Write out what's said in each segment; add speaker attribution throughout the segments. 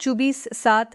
Speaker 1: 24/7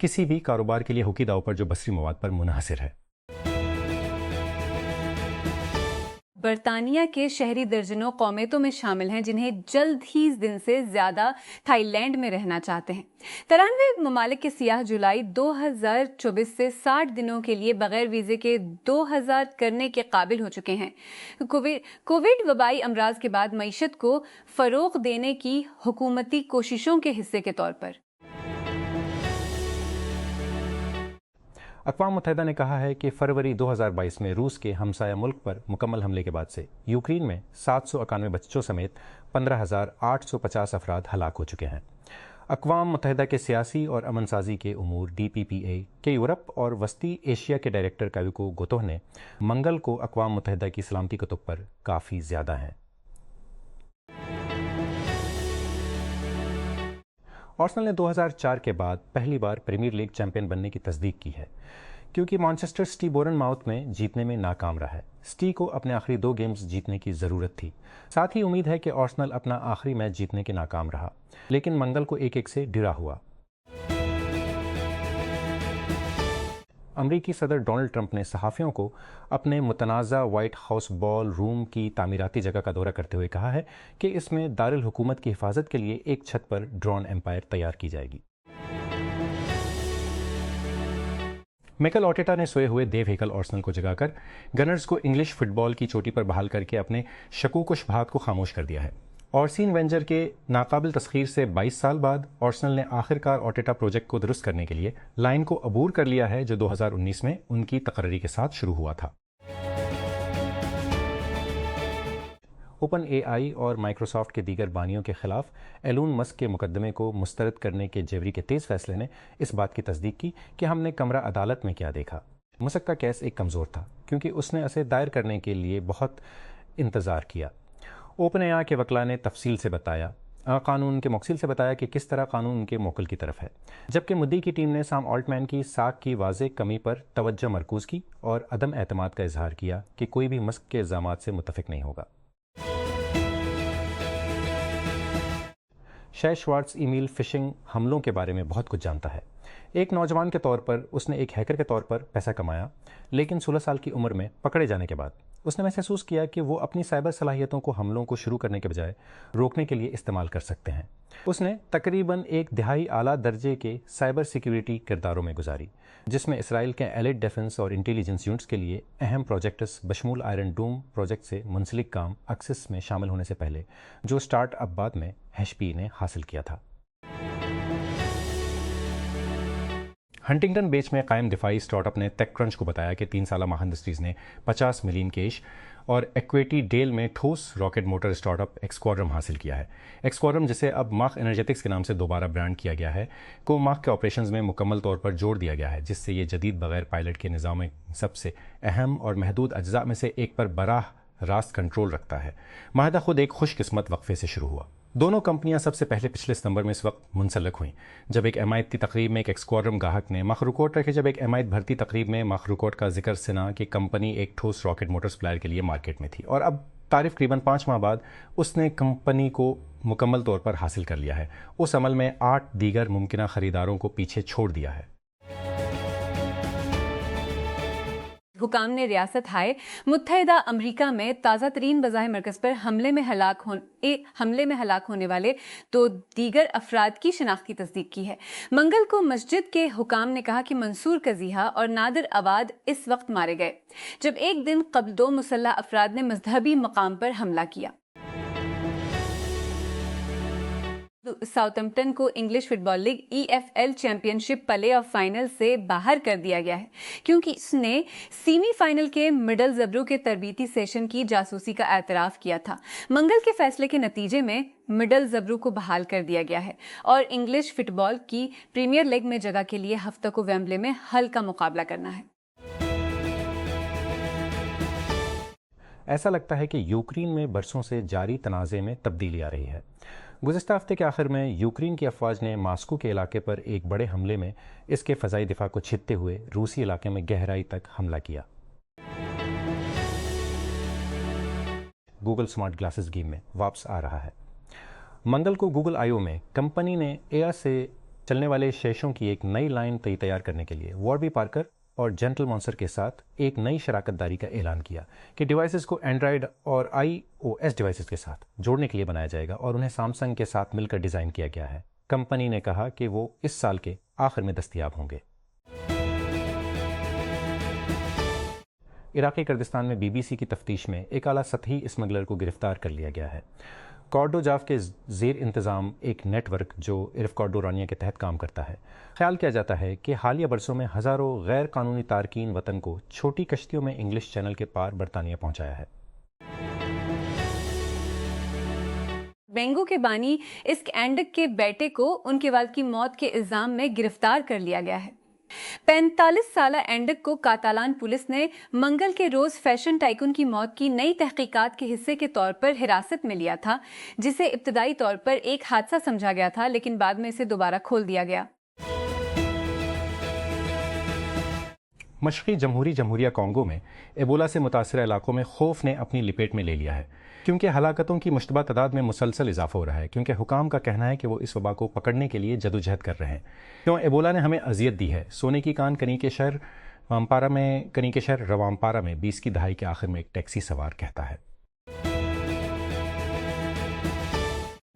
Speaker 2: کسی بھی کاروبار کے لیے ہوکی داؤ پر جو بصری مواد پر منحصر ہے۔
Speaker 1: برطانیہ کے شہری درجنوں قومیتوں میں شامل ہیں جنہیں جلد ہی دن سے زیادہ تھائی لینڈ میں رہنا چاہتے ہیں۔ 93 ممالک کے سیاح جولائی 2024 سے 60 دنوں کے لیے بغیر ویزے کے 2000 کرنے کے قابل ہو چکے ہیں۔ کووڈ وبائی امراض کے بعد معیشت کو فروغ دینے کی حکومتی کوششوں کے حصے کے طور پر
Speaker 2: اقوام متحدہ نے کہا ہے کہ فروری 2022 میں روس کے ہمسایہ ملک پر مکمل حملے کے بعد سے یوکرین میں 791 بچوں سمیت 15,850 افراد ہلاک ہو چکے ہیں۔ اقوام متحدہ کے سیاسی اور امن سازی کے امور DPPA کے یورپ اور وسطی ایشیا کے ڈائریکٹر کاویکو گوتوہ نے منگل کو اقوام متحدہ کی سلامتی کتب پر کافی زیادہ ہیں۔ آرسنل نے 2004 کے بعد پہلی بار پریمیئر لیگ چیمپئن بننے کی تصدیق کی ہے، کیونکہ مانچسٹر سٹی بورن ماؤتھ میں جیتنے میں ناکام رہا ہے۔ سٹی کو اپنے آخری 2 گیمز جیتنے کی ضرورت تھی۔ ساتھ ہی امید ہے کہ آرسنل اپنا آخری میچ جیتنے کے ناکام رہا، لیکن منگل کو 1-1 سے ڈرا ہوا۔ امریکی صدر ڈونلڈ ٹرمپ نے صحافیوں کو اپنے متنازع وائٹ ہاؤس بال روم کی تعمیراتی جگہ کا دورہ کرتے ہوئے کہا ہے کہ اس میں دارالحکومت کی حفاظت کے لیے ایک چھت پر ڈرون ایمپائر تیار کی جائے گی۔ میکل آرٹیٹا نے سوئے ہوئے دیو ہیکل آرسنل کو جگا کر گنرز کو انگلش فٹ بال کی چوٹی پر بحال کر کے اپنے شکوک و شبہات کو خاموش کر دیا ہے۔ آرسین وینجر کے ناقابل تسخیر سے 22 سال بعد آرسنل نے آخر کار آرٹیٹا پروجیکٹ کو درست کرنے کے لیے لائن کو عبور کر لیا ہے جو 2019 میں ان کی تقرری کے ساتھ شروع ہوا تھا۔ اوپن AI اور مائکروسافٹ کے دیگر بانیوں کے خلاف ایلون مسک کے مقدمے کو مسترد کرنے کے جیوری کے تیز فیصلے نے اس بات کی تصدیق کی کہ ہم نے کمرہ عدالت میں کیا دیکھا۔ مسک کا کیس ایک کمزور تھا کیونکہ اس نے اسے دائر کرنے کے لیے بہت انتظار کیا۔ اوپن AI کے وکلاء نے تفصیل سے بتایا قانون کے موکل سے بتایا کہ کس طرح قانون ان کے موکل کی طرف ہے، جبکہ مدعی کی ٹیم نے سام آلٹمین کی ساکھ کی واضح کمی پر توجہ مرکوز کی اور عدم اعتماد کا اظہار کیا کہ کوئی بھی مسک کے الزامات سے متفق نہیں ہوگا۔ شے شوارٹز ای میل فشنگ حملوں کے بارے میں بہت کچھ جانتا ہے۔ ایک نوجوان کے طور پر اس نے ایک ہیکر کے طور پر پیسہ کمایا، لیکن 16 سال کی عمر میں پکڑے جانے کے بعد اس نے محسوس کیا کہ وہ اپنی سائبر صلاحیتوں کو حملوں کو شروع کرنے کے بجائے روکنے کے لیے استعمال کر سکتے ہیں۔ اس نے تقریباً 1/2 اعلیٰ درجے کے سائبر سیکیورٹی کرداروں میں گزاری، جس میں اسرائیل کے ایلیٹ ڈیفنس اور انٹیلیجنس یونٹس کے لیے اہم پروجیکٹس بشمول آئرن ڈوم پروجیکٹ سے منسلک کام ایکسس میں شامل ہونے سے پہلے جو سٹارٹ اپ بعد میں HP نے حاصل کیا تھا۔ ہنٹنگٹن بیچ میں قائم دفاعی اسٹارٹ اپ نے ٹیک کرنچ کو بتایا کہ 3 سالہ ماہ انڈسٹریز نے 50 ملین کیش اور ایکویٹی ڈیل میں ٹھوس راکٹ موٹر اسٹارٹ اپ ایکسکواڈرم حاصل کیا ہے۔ ایکسکواڈرم، جسے اب ماخ انرجیٹکس کے نام سے دوبارہ برانڈ کیا گیا ہے، کو ماخ کے آپریشنز میں مکمل طور پر جوڑ دیا گیا ہے، جس سے یہ جدید بغیر پائلٹ کے نظام میں سب سے اہم اور محدود اجزاء میں سے ایک پر براہ راست کنٹرول رکھتا ہے۔ معاہدہ خود ایک خوش قسمت وقفے سے شروع ہوا۔ دونوں کمپنیاں سب سے پہلے پچھلے ستمبر میں اس وقت منسلک ہوئیں جب ایک ایم-آئی تقریب میں ایک ایکسکواڈرم گاہک نے مخروقات رکھے جب ایک ایم-آئی بھرتی تقریب میں مخروقات کا ذکر سنا کہ کمپنی ایک ٹھوس راکٹ موٹر سپلائر کے لیے مارکیٹ میں تھی، اور اب تقریباً 5 ماہ بعد اس نے کمپنی کو مکمل طور پر حاصل کر لیا ہے۔ اس عمل میں 8 دیگر ممکنہ خریداروں کو پیچھے چھوڑ دیا ہے۔
Speaker 1: حکام نے ریاست ہائے متحدہ امریکہ میں تازہ ترین بظاہر مرکز پر حملے میں ہلاک ہونے والے 2 دیگر افراد کی شناخت کی تصدیق کی ہے۔ منگل کو مسجد کے حکام نے کہا کہ منصور قزیحہ اور نادر عواد اس وقت مارے گئے جب ایک دن قبل 2 مسلح افراد نے مذہبی مقام پر حملہ کیا۔ ساؤتھمپٹن کو English football league EFL championship play off final سے باہر کر دیا گیا ہے کیونکہ اس نے سیمی فائنل کے مڈل زبرو کے تربیتی سیشن کی جاسوسی کا اعتراف کیا تھا۔ منگل کے فیصلے کے نتیجے میں مڈل زبرو کو بحال کر دیا گیا ہے اور انگلش فٹ بال کی پریمیئر لیگ میں جگہ کے لیے ہفتہ کو ویمبلے میں حل کا مقابلہ کرنا ہے۔
Speaker 2: ایسا لگتا ہے کہ یوکرین میں برسوں سے جاری تنازع میں تبدیلی آ رہی ہے۔ گزشتہ ہفتے کے آخر میں یوکرین کی افواج نے ماسکو کے علاقے پر ایک بڑے حملے میں اس کے فضائی دفاع کو چھیدتے ہوئے روسی علاقے میں گہرائی تک حملہ کیا۔ گوگل سمارٹ گلاسز گیم میں واپس آ رہا ہے۔ منگل کو گوگل I/O میں کمپنی نے AI سے چلنے والے شیشوں کی ایک نئی لائن تیار کرنے کے لیے واربی پارکر اور جینٹل مونسر کے ساتھ ایک نئی شراکت داری کا اعلان کیا کہ ڈیوائسز کو اینڈرائیڈ اور iOS ڈیوائسز کے ساتھ جوڑنے کے لیے بنایا جائے گا اور انہیں سامسنگ کے ساتھ مل کر ڈیزائن کیا گیا ہے۔ کمپنی نے کہا کہ وہ اس سال کے آخر میں دستیاب ہوں گے۔ عراقی کردستان میں BBC کی تفتیش میں ایک اعلیٰ سطحی اسمگلر کو گرفتار کر لیا گیا ہے۔ کارڈو جاف کے زیر انتظام ایک نیٹ ورک جو عرف کارڈو رانیہ کے تحت کام کرتا ہے۔ خیال کیا جاتا ہے کہ حالیہ برسوں میں ہزاروں غیر قانونی تارکین وطن کو چھوٹی کشتیوں میں انگلش چینل کے پار برطانیہ پہنچایا ہے۔
Speaker 1: بینگو کے بانی اسک اینڈک کے بیٹے کو ان کے والد کی موت کے الزام میں گرفتار کر لیا گیا ہے۔ 45 سالہ اینڈک کو کاتالان پولیس نے منگل کے روز فیشن ٹائکون کی موت کی نئی تحقیقات کے حصے کے طور پر حراست میں لیا تھا، جسے ابتدائی طور پر ایک حادثہ سمجھا گیا تھا لیکن بعد میں اسے دوبارہ کھول دیا گیا۔
Speaker 2: مشرقی جمہوریہ کانگو میں ایبولا سے متاثرہ علاقوں میں خوف نے اپنی لپیٹ میں لے لیا ہے، کیونکہ ہلاکتوں کی مشتبہ تعداد میں مسلسل اضافہ ہو رہا ہے، کیونکہ حکام کا کہنا ہے کہ وہ اس وبا کو پکڑنے کے لیے جدوجہد کر رہے ہیں۔ کیوں ایبولا نے ہمیں اذیت دی ہے؟ سونے کی کان کنی کے شہر روامپارا میں 20 کی دہائی کے آخر میں ایک ٹیکسی سوار کہتا ہے۔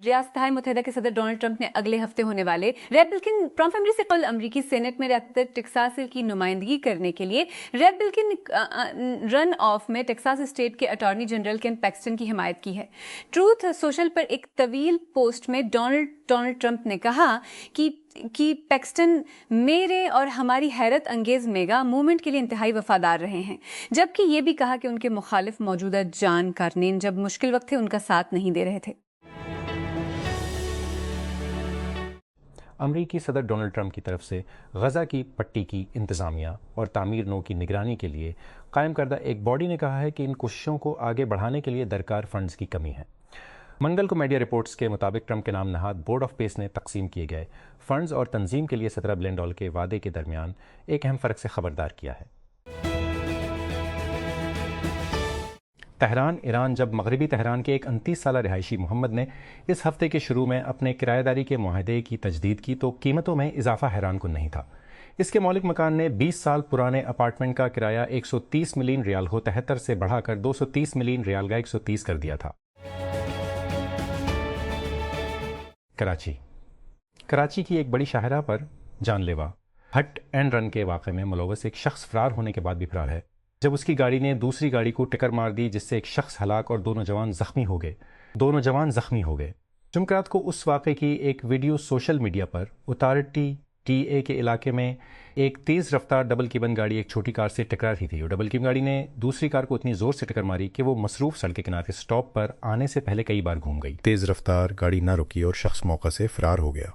Speaker 1: ریاستہائے متحدہ کے صدر ڈونلڈ ٹرمپ نے اگلے ہفتے ہونے والے ریپبلکن پرائم فیملی سے قبل امریکی سینٹ میں ریاست ٹیکساس کی نمائندگی کرنے کے لیے ریپبلکن رن آف میں ٹیکساس اسٹیٹ کے اٹارنی جنرل کین پیکسٹن کی حمایت کی ہے۔ ٹروتھ سوشل پر ایک طویل پوسٹ میں ڈونلڈ ٹرمپ نے کہا کہ پیکسٹن میرے اور ہماری حیرت انگیز میگا موومنٹ کے لیے انتہائی وفادار رہے ہیں، جبکہ یہ بھی کہا کہ ان کے مخالف موجودہ جان کارنین جب مشکل وقت تھے ان کا ساتھ نہیں دے رہے تھے۔
Speaker 2: امریکی صدر ڈونلڈ ٹرمپ کی طرف سے غزہ کی پٹی کی انتظامیہ اور تعمیر نو کی نگرانی کے لیے قائم کردہ ایک باڈی نے کہا ہے کہ ان کوششوں کو آگے بڑھانے کے لیے درکار فنڈز کی کمی ہے۔ منگل کو میڈیا رپورٹس کے مطابق ٹرمپ کے نام نہاد بورڈ آف پیس نے تقسیم کیے گئے فنڈز اور تنظیم کے لیے $17 بلین کے وعدے کے درمیان ایک اہم فرق سے خبردار کیا ہے۔ تہران، ایران۔ جب مغربی تہران کے ایک 29 سالہ رہائشی محمد نے اس ہفتے کے شروع میں اپنے کرایہ داری کے معاہدے کی تجدید کی تو قیمتوں میں اضافہ حیران کن نہیں تھا۔ اس کے مالک مکان نے 20 سال پرانے اپارٹمنٹ کا کرایہ 130 ملین ریال کو 73 سے بڑھا کر 230 ملین ریال کا 130 کر دیا تھا۔ کراچی کی ایک بڑی شاہراہ پر جان لیوا ہٹ اینڈ رن کے واقعے میں ملوث ایک شخص فرار ہونے کے بعد بھی فرار ہے، جب اس کی گاڑی نے دوسری گاڑی کو ٹکر مار دی جس سے ایک شخص ہلاک اور 2 نوجوان زخمی ہو گئے۔ جمعرات کو اس واقعے کی ایک ویڈیو سوشل میڈیا پر اتھارٹی ٹی کے علاقے میں ایک تیز رفتار ڈبل کیبن گاڑی ایک چھوٹی کار سے ٹکرا رہی تھی اور ڈبل کیبن گاڑی نے دوسری کار کو اتنی زور سے ٹکر ماری کہ وہ مصروف سڑک کے کنارے سٹاپ پر آنے سے پہلے کئی بار گھوم گئی۔ تیز رفتار گاڑی نہ رکی اور شخص موقع سے فرار ہو گیا۔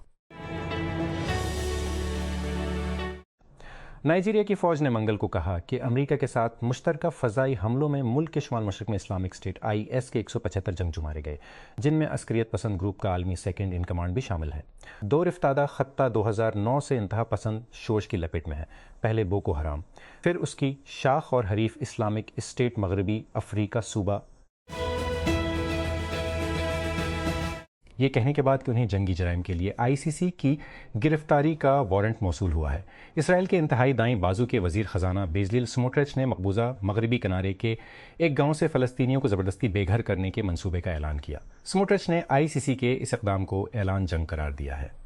Speaker 2: نائجیریا کی فوج نے منگل کو کہا کہ امریکہ کے ساتھ مشترکہ فضائی حملوں میں ملک کے شمال مشرق میں اسلامک اسٹیٹ IS کے 175 جنگجو مارے گئے، جن میں عسکریت پسند گروپ کا عالمی سیکنڈ ان کمانڈ بھی شامل ہے۔ دور افتادہ خطہ 2009 سے انتہا پسند شورش کی لپیٹ میں ہے، پہلے بوکو حرام، پھر اس کی شاخ اور حریف اسلامک اسٹیٹ مغربی افریقہ صوبہ، یہ کہنے کے بعد کہ انہیں جنگی جرائم کے لیے ICC کی گرفتاری کا وارنٹ موصول ہوا ہے۔ اسرائیل کے انتہائی دائیں بازو کے وزیر خزانہ بیزلیل سموٹرچ نے مقبوضہ مغربی کنارے کے ایک گاؤں سے فلسطینیوں کو زبردستی بے گھر کرنے کے منصوبے کا اعلان کیا۔ سموٹرچ نے ICC کے اس اقدام کو اعلان جنگ قرار دیا ہے۔